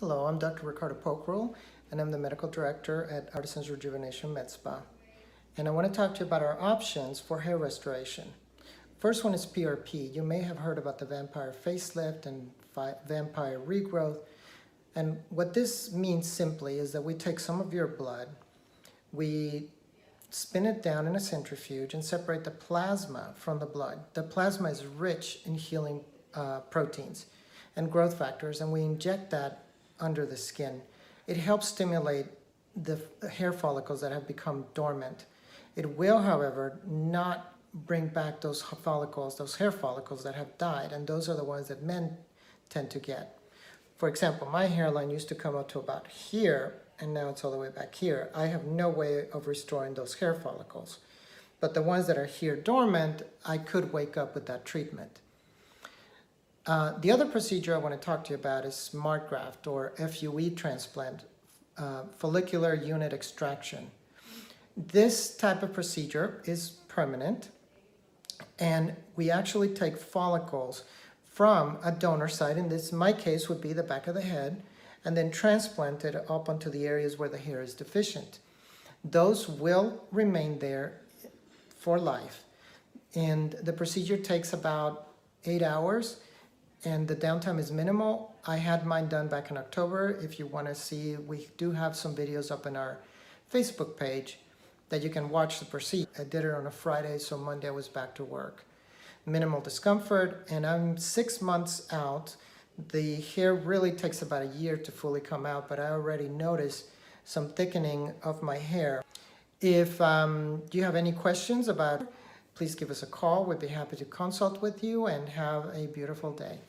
Hello, I'm Dr. Ricardo Pokral, and I'm the Medical Director at Artisans Rejuvenation Med Spa. And I want to talk to you about our options for hair restoration. First one is PRP. You may have heard about the vampire facelift and vampire regrowth. And what this means simply is that we take some of your blood, we spin it down in a centrifuge and separate the plasma from the blood. The plasma is rich in healing proteins and growth factors, and we inject that under the skin. It helps stimulate the hair follicles that have become dormant. It will, however, not bring back those follicles, those hair follicles that have died, and those are the ones that men tend to get. For example, my hairline used to come up to about here, and now it's all the way back here. I have no way of restoring those hair follicles. But the ones that are here dormant, I could wake up with that treatment. The other procedure I want to talk to you about is SmartGraft, or FUE transplant, follicular unit extraction. This type of procedure is permanent, and we actually take follicles from a donor site, and this in my case would be the back of the head, and then transplant it up onto the areas where the hair is deficient. Those will remain there for life, and the procedure takes about 8 hours, and the downtime is minimal. I had mine done back in October. If you want to see, we do have some videos up in our Facebook page that you can watch the procedure. I did it on a Friday, so Monday I was back to work. Minimal discomfort, and I'm 6 months out. The hair really takes about a year to fully come out, but I already noticed some thickening of my hair. If you have any questions about it, please give us a call. We'd be happy to consult with you, and have a beautiful day.